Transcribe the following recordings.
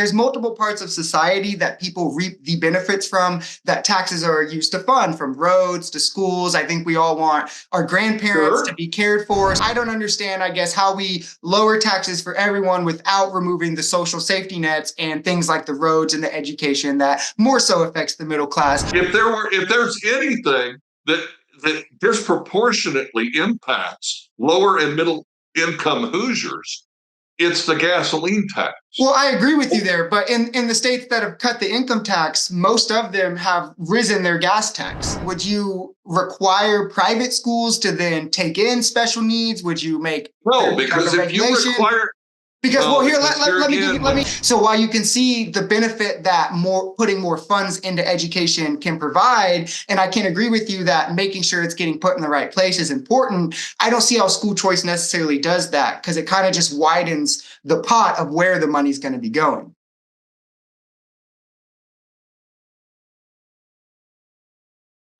there's multiple parts of society that people reap the benefits from, that taxes are used to fund, from roads to schools. I think we all want our grandparents to be cared for. I don't understand, I guess, how we lower taxes for everyone without removing the social safety nets and things like the roads and the education that more so affects the middle class. If there's anything that disproportionately impacts lower and middle income Hoosiers, it's the gasoline tax. Well, I agree with you there, but in the states that have cut the income tax, most of them have risen their gas tax. Would you require private schools to then take in special needs? Would you make no? Because if you require, because well, here let me. So while you can see the benefit that putting more funds into education can provide, and I can agree with you that making sure it's getting put in the right place is important, I don't see how school choice necessarily does that, because it kind of just widens the pot of where the money's going to be going.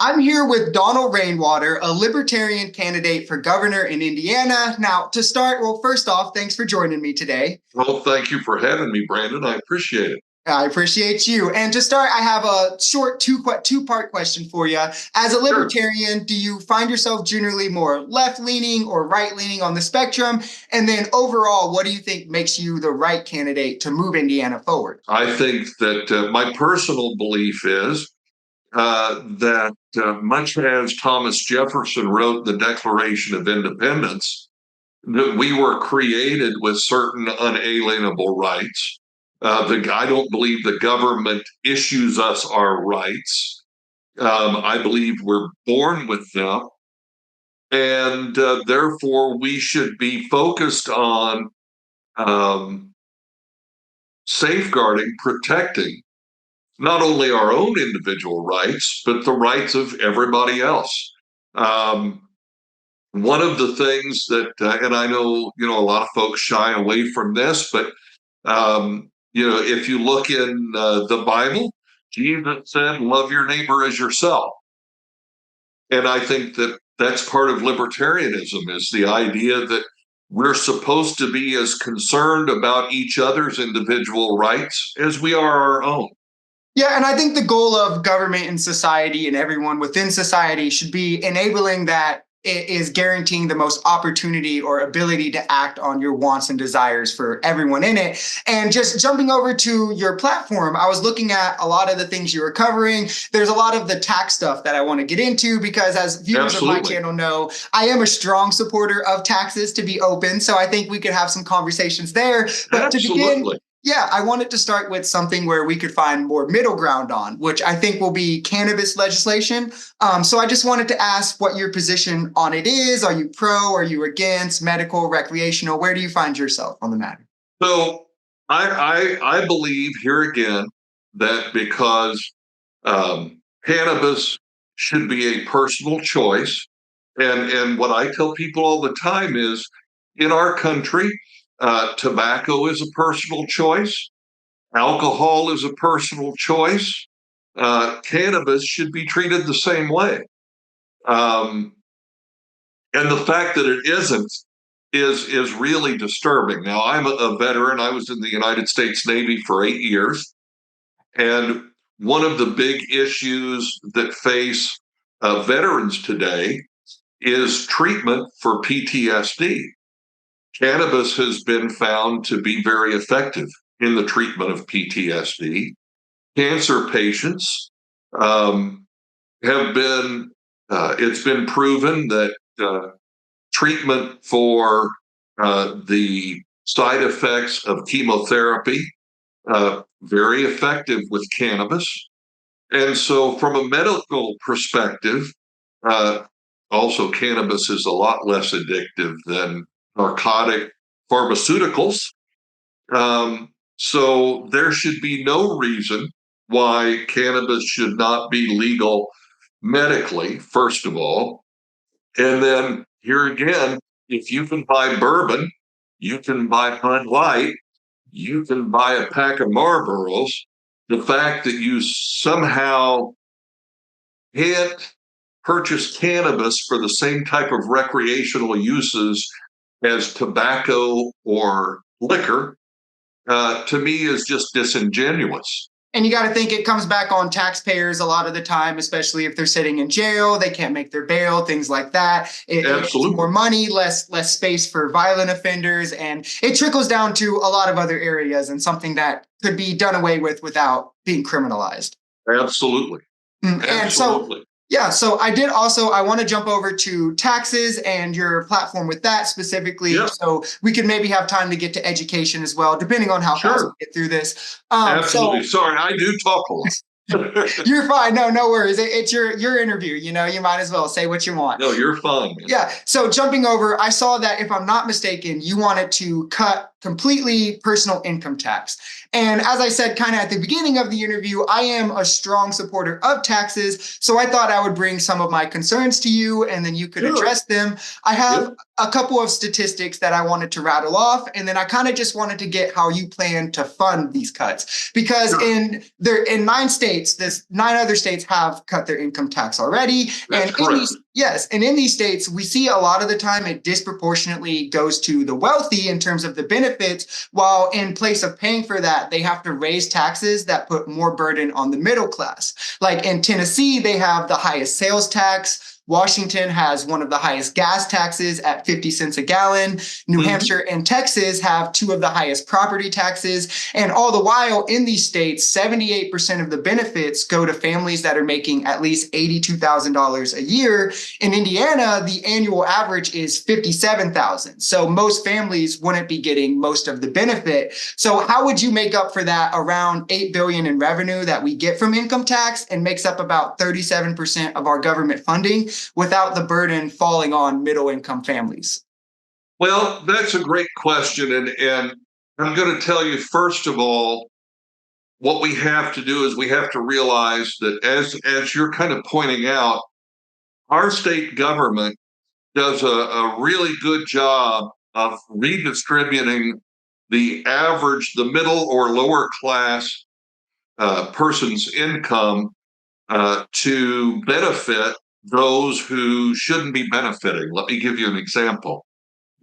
I'm here with Donald Rainwater, a Libertarian candidate for governor in Indiana. Now, to start, well, first off, thanks for joining me today. Well, thank you for having me, Brandon. I appreciate it. I appreciate you. And to start, I have a short two-part question for you. As a Libertarian, sure, do you find yourself generally more left-leaning or right-leaning on the spectrum? And then overall, what do you think makes you the right candidate to move Indiana forward? I think that my personal belief is that much as Thomas Jefferson wrote the Declaration of Independence, that we were created with certain unalienable rights. I don't believe the government issues us our rights. I believe we're born with them. And therefore, we should be focused on safeguarding, protecting not only our own individual rights, but the rights of everybody else. One of the things that, and I know, a lot of folks shy away from this, but, if you look in the Bible, Jesus said, love your neighbor as yourself. And I think that that's part of libertarianism, is the idea that we're supposed to be as concerned about each other's individual rights as we are our own. Yeah, and I think the goal of government and society and everyone within society should be enabling that it is guaranteeing the most opportunity or ability to act on your wants and desires for everyone in it. And just jumping over to your platform, I was looking at a lot of the things you were covering. There's a lot of the tax stuff that I want to get into, because as viewers of my channel know, I am a strong supporter of taxes to be open. So I think we could have some conversations there. But to begin, yeah, I wanted to start with something where we could find more middle ground on, which I think will be cannabis legislation. So I just wanted to ask what your position on it is. Are you pro? Are you against? Medical, recreational? Where do you find yourself on the matter? So I believe here again that because cannabis should be a personal choice. And what I tell people all the time is, in our country, tobacco is a personal choice. Alcohol is a personal choice. Cannabis should be treated the same way. And the fact that it isn't is really disturbing. Now, I'm a veteran. I was in the United States Navy for 8 years. And one of the big issues that face veterans today is treatment for PTSD. Cannabis has been found to be very effective in the treatment of PTSD. Cancer patients it's been proven that treatment for the side effects of chemotherapy, very effective with cannabis. And so from a medical perspective, also cannabis is a lot less addictive than narcotic pharmaceuticals. So there should be no reason why cannabis should not be legal medically, first of all. And then here again, if you can buy bourbon, you can buy Bud Light, you can buy a pack of Marlboros, the fact that you somehow can't purchase cannabis for the same type of recreational uses as tobacco or liquor to me is just disingenuous. And you got to think it comes back on taxpayers a lot of the time, especially if they're sitting in jail, they can't make their bail, things like that. It's more Absolutely. money, less space for violent offenders, and it trickles down to a lot of other areas and something that could be done away with without being criminalized. Absolutely. And so, Absolutely. yeah, so I want to jump over to taxes and your platform with that specifically. Yeah, So we could maybe have time to get to education as well, depending on how fast sure. we get through this. Absolutely. Sorry, I do talk a lot. You're fine. No worries. It's your interview. You know, you might as well say what you want. No, you're fine, man. Yeah. So jumping over, I saw that if I'm not mistaken, you wanted to cut completely personal income tax. And as I said kind of at the beginning of the interview, I am a strong supporter of taxes. So I thought I would bring some of my concerns to you and then you could Sure. address them. I have Yep. a couple of statistics that I wanted to rattle off. And then I kind of just wanted to get how you plan to fund these cuts. Because Sure. in 9 states, this 9 other states have cut their income tax already. That's And correct. and in these states, we see a lot of the time it disproportionately goes to the wealthy in terms of the benefits, while in place of paying for that, they have to raise taxes that put more burden on the middle class. Like in Tennessee, they have the highest sales tax. Washington has one of the highest gas taxes at 50 cents a gallon. New Hampshire and Texas have two of the highest property taxes. And all the while in these states, 78% of the benefits go to families that are making at least $82,000 a year. In Indiana, the annual average is 57,000. So most families wouldn't be getting most of the benefit. So how would you make up for that around 8 billion in revenue that we get from income tax and makes up about 37% of our government funding without the burden falling on middle income families? Well, that's a great question. And I'm going to tell you, first of all, what we have to do is we have to realize that as you're kind of pointing out, our state government does a really good job of redistributing the middle or lower class person's income to benefit those who shouldn't be benefiting. Let me give you an example.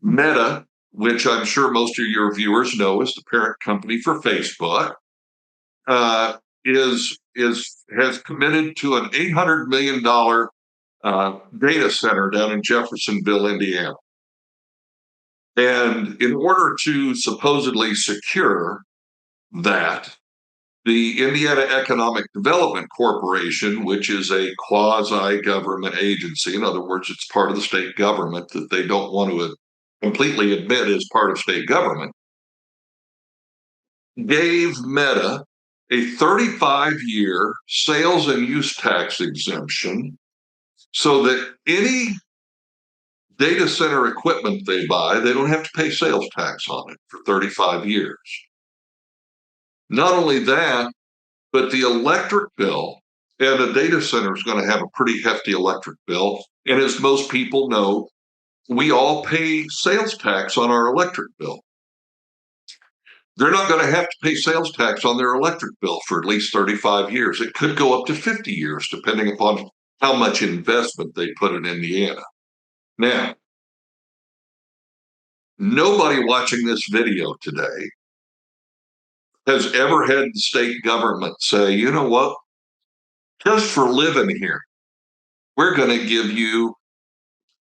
Meta, which I'm sure most of your viewers know is the parent company for Facebook, has committed to an $800 million data center down in Jeffersonville, Indiana. And in order to supposedly secure that, the Indiana Economic Development Corporation, which is a quasi-government agency, in other words, it's part of the state government that they don't want to completely admit is part of state government, gave Meta a 35-year sales and use tax exemption so that any data center equipment they buy, they don't have to pay sales tax on it for 35 years. Not only that, but the electric bill, and a data center is going to have a pretty hefty electric bill. And as most people know, we all pay sales tax on our electric bill. They're not going to have to pay sales tax on their electric bill for at least 35 years. It could go up to 50 years, depending upon how much investment they put in Indiana. Now, nobody watching this video today has ever had the state government say, you know what, just for living here, we're going to give you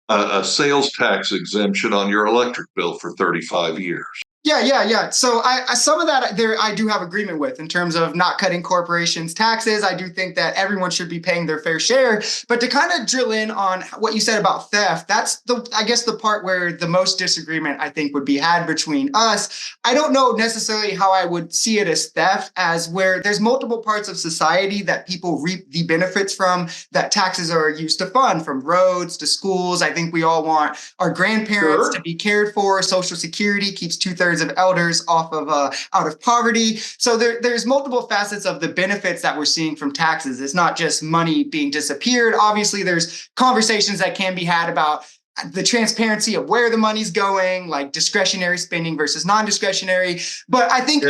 a sales tax exemption on your electric bill for 35 years. Yeah. So I some of that there I do have agreement with in terms of not cutting corporations' taxes. I do think that everyone should be paying their fair share. But to kind of drill in on what you said about theft, that's the part where the most disagreement I think would be had between us. I don't know necessarily how I would see it as theft, as where there's multiple parts of society that people reap the benefits from that taxes are used to fund, from roads to schools. I think we all want our grandparents to be cared for. Social Security keeps 2/3 of elders off of out of poverty. So there's multiple facets of the benefits that we're seeing from taxes. It's not just money being disappeared. Obviously, there's conversations that can be had about the transparency of where the money's going, like discretionary spending versus non-discretionary. But I think,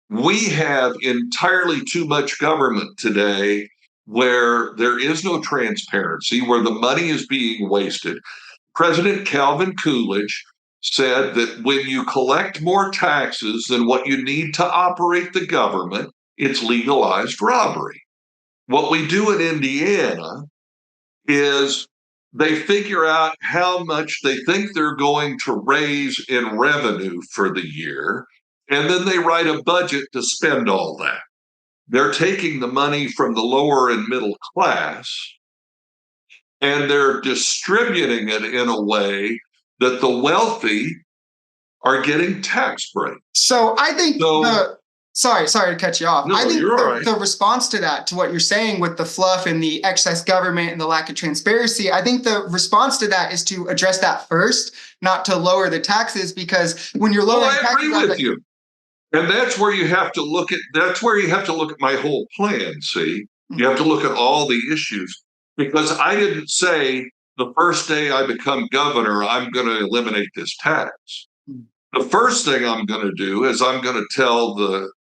we have entirely too much government today where there is no transparency, where the money is being wasted. President Calvin Coolidge said that when you collect more taxes than what you need to operate the government, it's legalized robbery. What we do in Indiana is they figure out how much they think they're going to raise in revenue for the year, and then they write a budget to spend all that. They're taking the money from the lower and middle class and they're distributing it in a way that the wealthy are getting tax breaks. So I think sorry to cut you off. No, I think you're all right. the response to that, to what you're saying with the fluff and the excess government and the lack of transparency, I think the response to that is to address that first, not to lower the taxes, because when you're lowering taxes, I agree with you. And that's where you have to look at my whole plan, see? You have to look at all the issues, because I didn't say the first day I become governor, I'm going to eliminate this tax. The first thing I'm going to do is I'm going to tell the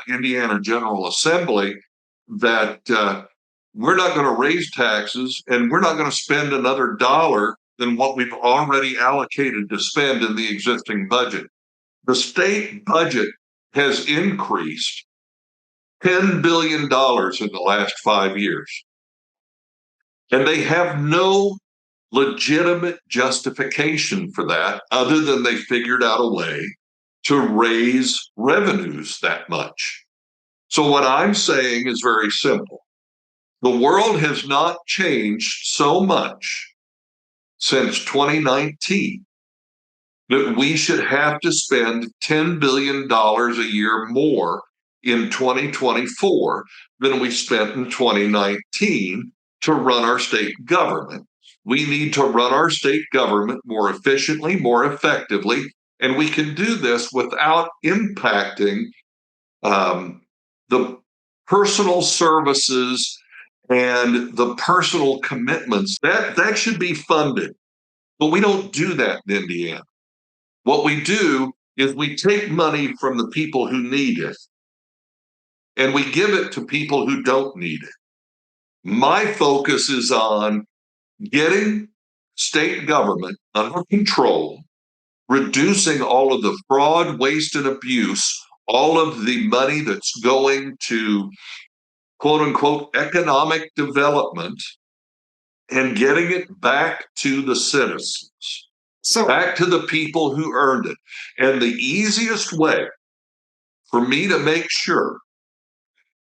Indiana General Assembly that we're not going to raise taxes and we're not going to spend another dollar than what we've already allocated to spend in the existing budget. The state budget has increased $10 billion in the last 5 years. And they have no legitimate justification for that other than they figured out a way to raise revenues that much. So what I'm saying is very simple. The world has not changed so much since 2019 that we should have to spend $10 billion a year more in 2024 than we spent in 2019 to run our state government. We need to run our state government more efficiently, more effectively, and we can do this without impacting the personal services and the personal commitments. That should be funded, but we don't do that in Indiana. What we do is we take money from the people who need it and we give it to people who don't need it. My focus is on getting state government under control, reducing all of the fraud, waste, and abuse, all of the money that's going to quote unquote economic development, and getting it back to the citizens. So back to the people who earned it. And the easiest way for me to make sure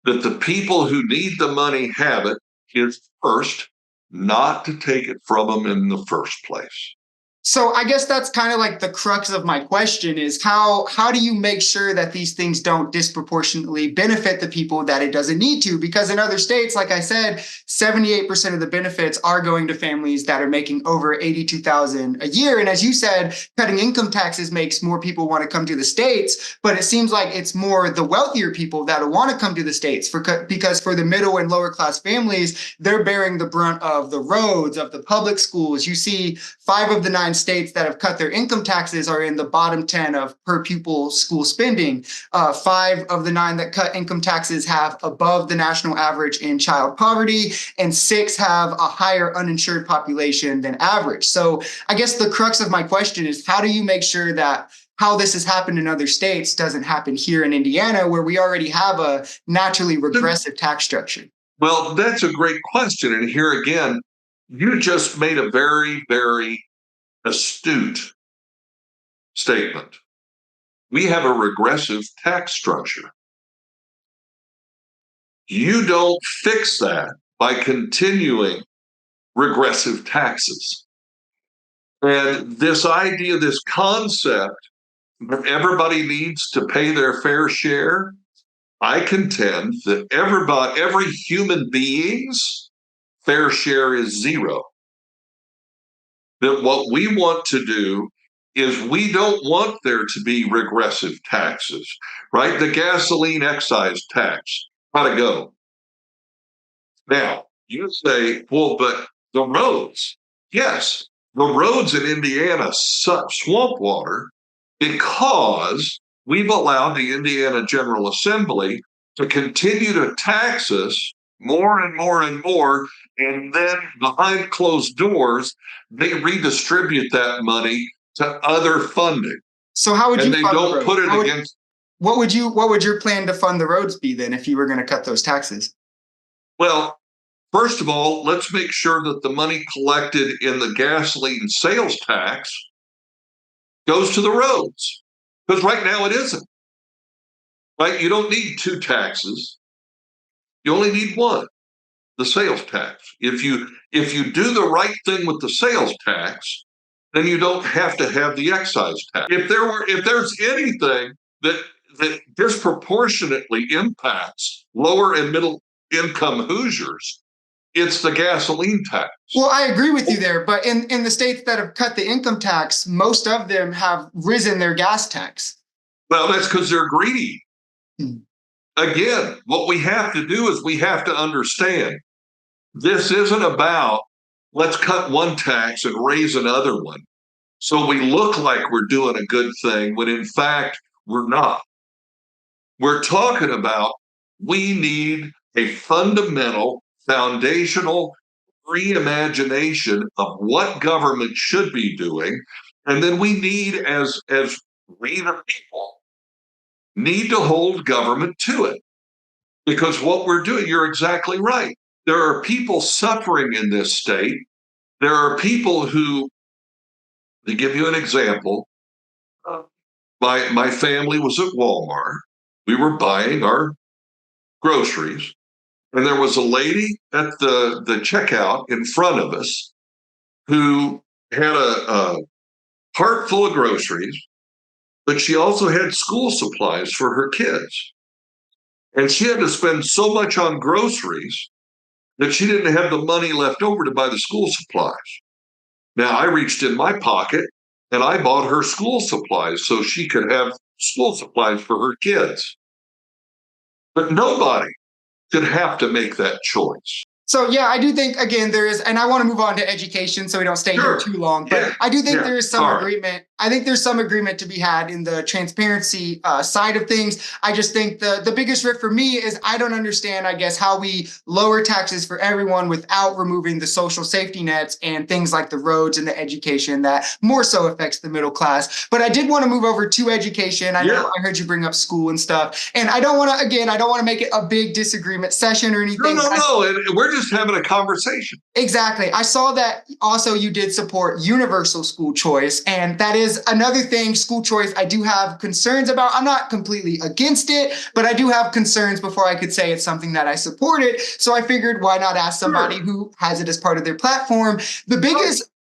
that the people who need the money have it is first, not to take it from them in the first place. So I guess that's kind of like the crux of my question is how do you make sure that these things don't disproportionately benefit the people that it doesn't need to? Because in other states, like I said, 78% of the benefits are going to families that are making over $82,000 a year. And as you said, cutting income taxes makes more people want to come to the states, but it seems like it's more the wealthier people that want to come to the states because for the middle and lower class families, they're bearing the brunt of the roads, of the public schools. You see 5 of the 9 states that have cut their income taxes are in the bottom 10 of per pupil school spending. 5 of the 9 that cut income taxes have above the national average in child poverty, and 6 have a higher uninsured population than average. So I guess the crux of my question is, how do you make sure that how this has happened in other states doesn't happen here in Indiana, where we already have a naturally regressive tax structure? Well, that's a great question. And here again, you just made a very, very astute statement. We have a regressive tax structure. You don't fix that by continuing regressive taxes. And this idea, this concept that everybody needs to pay their fair share, I contend that every human being's fair share is zero. That what we want to do is we don't want there to be regressive taxes, right? The gasoline excise tax, gotta go. Now, you say, well, but the roads, yes, the roads in Indiana suck swamp water because we've allowed the Indiana General Assembly to continue to tax us more and more and more. And then behind closed doors, they redistribute that money to other funding. So how would And you they fund the don't roads? put it against. What would your plan to fund the roads be then if you were going to cut those taxes? Well, first of all, let's make sure that the money collected in the gasoline sales tax goes to the roads. Because right now it isn't. Right? You don't need two taxes. You only need one, the sales tax. If you do the right thing with the sales tax, then you don't have to have the excise tax. If there's anything that disproportionately impacts lower and middle income Hoosiers, it's the gasoline tax. Well, I agree with you there, but in the states that have cut the income tax, most of them have risen their gas tax. Well, that's because they're greedy. Again, what we have to do is we have to understand this isn't about let's cut one tax and raise another one so we look like we're doing a good thing when in fact we're not. We're talking about we need a fundamental, foundational reimagination of what government should be doing. And then we need, as we the people, need to hold government to it. Because what we're doing, you're exactly right. There are people suffering in this state. There are people who, to give you an example, my family was at Walmart. We were buying our groceries, and there was a lady at the checkout in front of us who had a cart full of groceries, but she also had school supplies for her kids. And she had to spend so much on groceries that she didn't have the money left over to buy the school supplies. Now, I reached in my pocket and I bought her school supplies so she could have school supplies for her kids. But nobody should have to make that choice. So yeah, I do think again there is, and I want to move on to education so we don't stay here too long. But Yeah. I do think there is some Sorry. agreement. I think there's some agreement to be had in the transparency side of things. I just think the biggest rift for me is I don't understand, I guess, how we lower taxes for everyone without removing the social safety nets and things like the roads and the education that more so affects the middle class. But I did want to move over to education. I know I heard you bring up school and stuff, and I don't want to make it a big disagreement session or anything. No. We're just having a conversation. Exactly. I saw that also you did support universal school choice, and that is another thing, school choice, I do have concerns about. I'm not completely against it, but I do have concerns before I could say it's something that I supported. So I figured why not ask somebody who has it as part of their platform.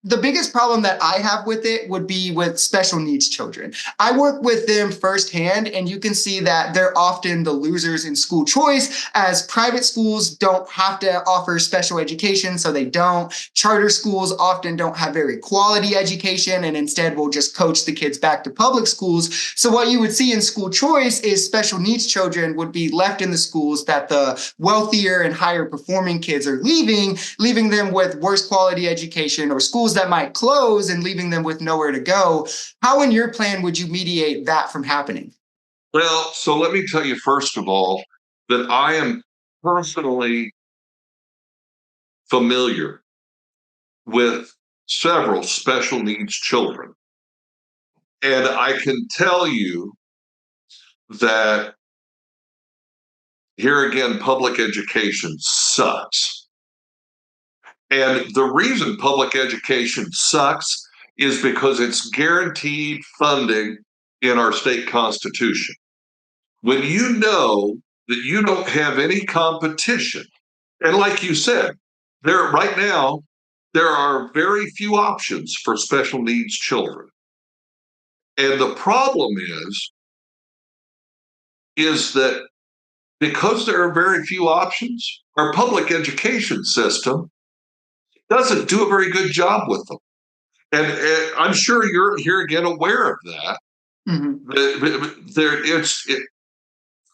The biggest problem that I have with it would be with special needs children. I work with them firsthand, and you can see that they're often the losers in school choice, as private schools don't have to offer special education, so they don't. Charter schools often don't have very quality education and instead will just coach the kids back to public schools. So what you would see in school choice is special needs children would be left in the schools that the wealthier and higher performing kids are leaving them with worse quality education, or schools that might close and leaving them with nowhere to go. How in your plan would you mediate that from happening? Well, so let me tell you, first of all, that I am personally familiar with several special needs children. And I can tell you that here again, public education sucks. And the reason public education sucks is because it's guaranteed funding in our state constitution. When you know that you don't have any competition, and like you said, right now, there are very few options for special needs children. And the problem is that because there are very few options, our public education system doesn't do a very good job with them. And I'm sure you're here again aware of that. Mm-hmm.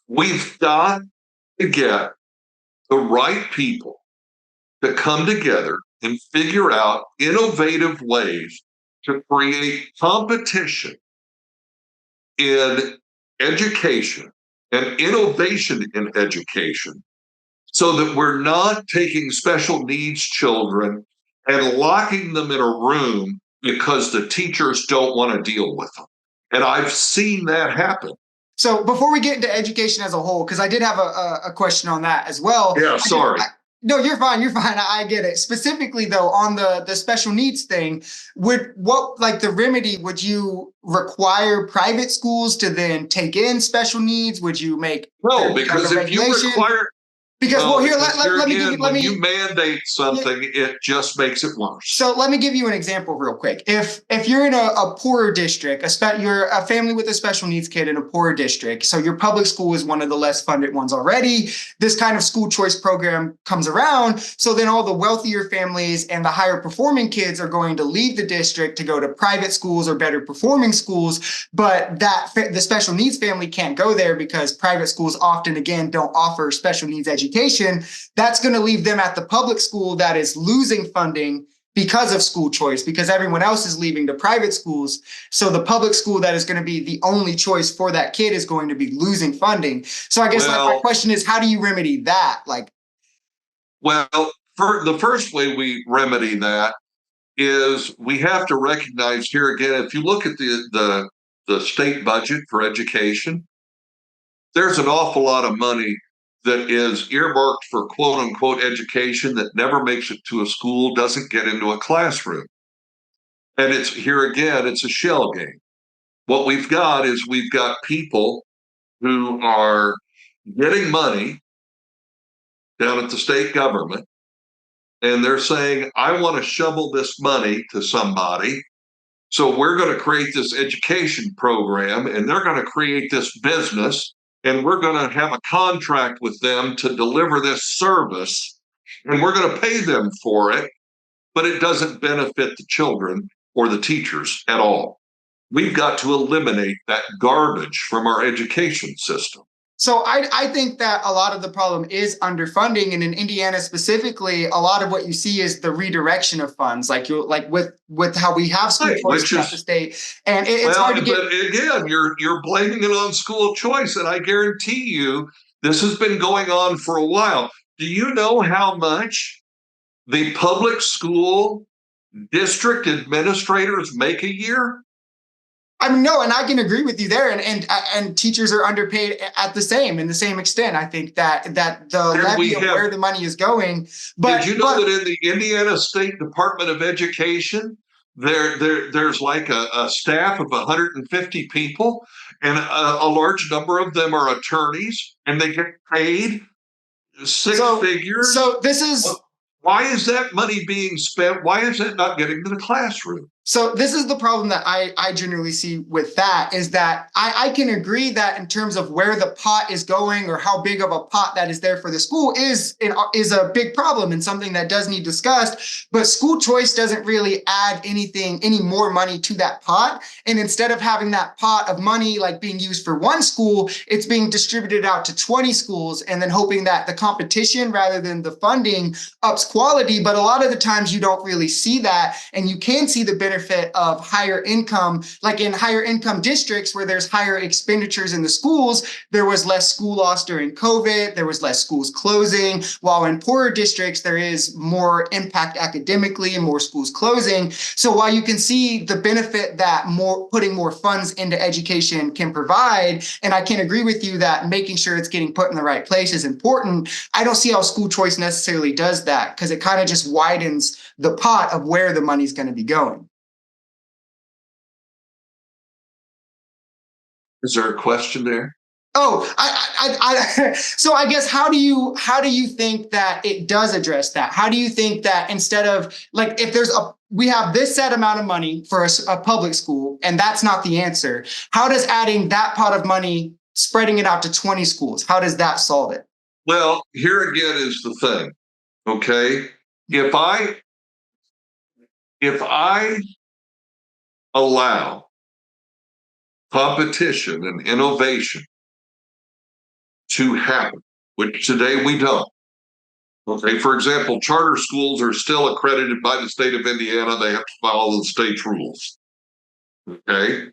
We've got to get the right people to come together and figure out innovative ways to create competition in education and innovation in education, so that we're not taking special needs children and locking them in a room because the teachers don't want to deal with them. And I've seen that happen. So before we get into education as a whole, because I did have a question on that as well. Yeah, sorry. No, you're fine. You're fine. I get it. Specifically, though, on the special needs thing, would what like the remedy? Would you require private schools to then take in special needs? Would you make No, because if you require, because well, here, because let me give you, when you mandate something, it just makes it worse. So let me give you an example real quick. If you're in a poorer district, you're a family with a special needs kid in a poorer district, so your public school is one of the less funded ones already. This kind of school choice program comes around, so then all the wealthier families and the higher performing kids are going to leave the district to go to private schools or better performing schools, but the special needs family can't go there because private schools often, again, don't offer special needs education. That's going to leave them at the public school that is losing funding because of school choice, because everyone else is leaving to private schools. So the public school that is going to be the only choice for that kid is going to be losing funding. So I guess my question is, how do you remedy that? The first way we remedy that is we have to recognize here again, if you look at the state budget for education, there's an awful lot of money that is earmarked for quote unquote education that never makes it to a school, doesn't get into a classroom. And it's here again, it's a shell game. What we've got is we've got people who are getting money down at the state government, and they're saying, I want to shovel this money to somebody. So we're going to create this education program, and they're going to create this business, and we're going to have a contract with them to deliver this service, and we're going to pay them for it, but it doesn't benefit the children or the teachers at all. We've got to eliminate that garbage from our education system. So I think that a lot of the problem is underfunding, and in Indiana specifically, a lot of what you see is the redirection of funds, like with how we have school choice throughout the state, and it's hard to get. But again, you're blaming it on school choice, and I guarantee you, this has been going on for a while. Do you know how much the public school district administrators make a year? I mean, no, and I can agree with you there, and teachers are underpaid in the same extent. I think that the levy of where the money is going. But did you know that in the Indiana State Department of Education, there's like a staff of 150 people, and a large number of them are attorneys, and they get paid six figures. So this is. Why is that money being spent? Why is it not getting to the classroom? So this is the problem that I generally see with that, is that I can agree that in terms of where the pot is going or how big of a pot that is there for the school is a big problem and something that does need discussed. But school choice doesn't really add any more money to that pot. And instead of having that pot of money like being used for one school, it's being distributed out to 20 schools and then hoping that the competition rather than the funding ups quality. But a lot of the times you don't really see that, and you can see the benefit of higher income, like in higher income districts where there's higher expenditures in the schools. There was less school loss during COVID. There was less schools closing, while in poorer districts, there is more impact academically and more schools closing. So while you can see the benefit that putting more funds into education can provide, and I can agree with you that making sure it's getting put in the right place is important, I don't see how school choice necessarily does that, because it kind of just widens the pot of where the money's going to be going. Is there a question there? Oh, so I guess how do you think that it does address that? How do you think that instead of like, if we have this set amount of money for a public school and that's not the answer, how does adding that pot of money, spreading it out to 20 schools, how does that solve it? Well, here again is the thing. Okay. If I allow competition and innovation to happen, which today we don't. Okay, for example, charter schools are still accredited by the state of Indiana. They have to follow the state's rules. Okay,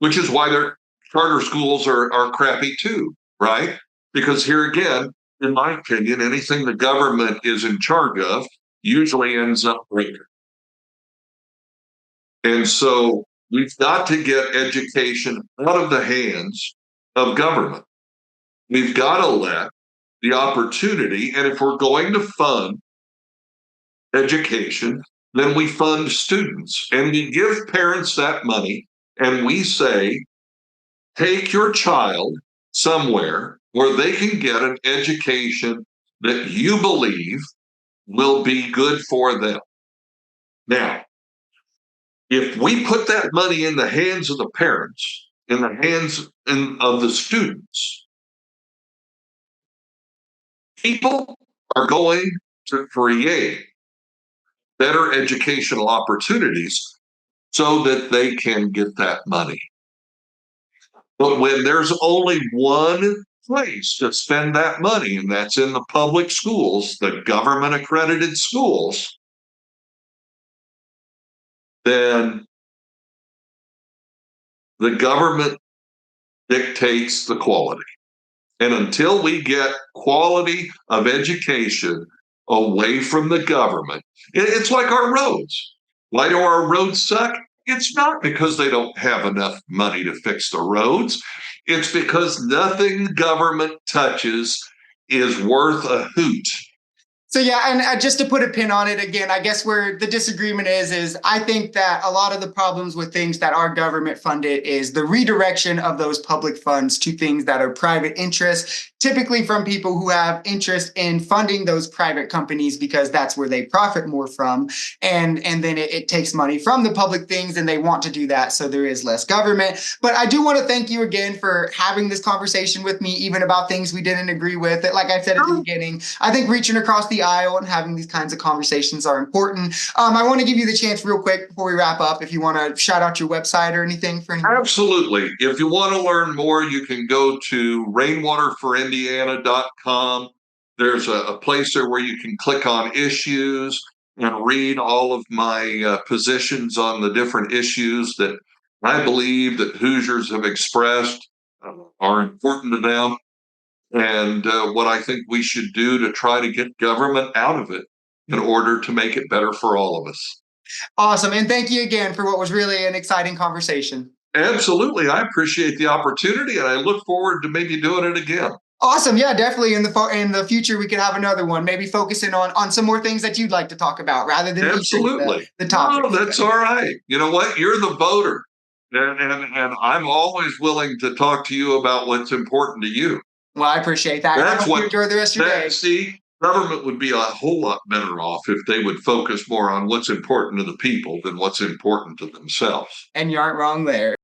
which is why their charter schools are crappy too, right? Because here again, in my opinion, anything the government is in charge of usually ends up breaking. And so we've got to get education out of the hands of government. We've got to let the opportunity, and if we're going to fund education, then we fund students and we give parents that money and we say, take your child somewhere where they can get an education that you believe will be good for them. Now, if we put that money in the hands of the parents, in the hands of the students, people are going to create better educational opportunities so that they can get that money. But when there's only one place to spend that money, and that's in the public schools, the government accredited schools, then the government dictates the quality. And until we get quality of education away from the government, it's like our roads. Why do our roads suck? It's not because they don't have enough money to fix the roads. It's because nothing government touches is worth a hoot. So yeah, and just to put a pin on it again, I guess where the disagreement is I think that a lot of the problems with things that are government funded is the redirection of those public funds to things that are private interests, typically from people who have interest in funding those private companies because that's where they profit more from, and then it takes money from the public things, and they want to do that so there is less government. But I do want to thank you again for having this conversation with me, even about things we didn't agree with. Like I said at the beginning, I think reaching across the aisle and having these kinds of conversations are important. I want to give you the chance real quick before we wrap up, if you want to shout out your website or anything for anyone. Absolutely. If you want to learn more, you can go to rainwaterforindiana.com. There's a place there where you can click on issues and read all of my positions on the different issues that I believe that Hoosiers have expressed are important to them, and what I think we should do to try to get government out of it in order to make it better for all of us. Awesome. And thank you again for what was really an exciting conversation. Absolutely. I appreciate the opportunity and I look forward to maybe doing it again. Awesome. Yeah, definitely in the future we could have another one, maybe focusing on some more things that you'd like to talk about rather than Absolutely. the topic. No, that's all right. You know what? You're the voter. And I'm always willing to talk to you about what's important to you. Well, I appreciate that. That's what, you enjoy the rest of your day. See, government would be a whole lot better off if they would focus more on what's important to the people than what's important to themselves. And you aren't wrong there.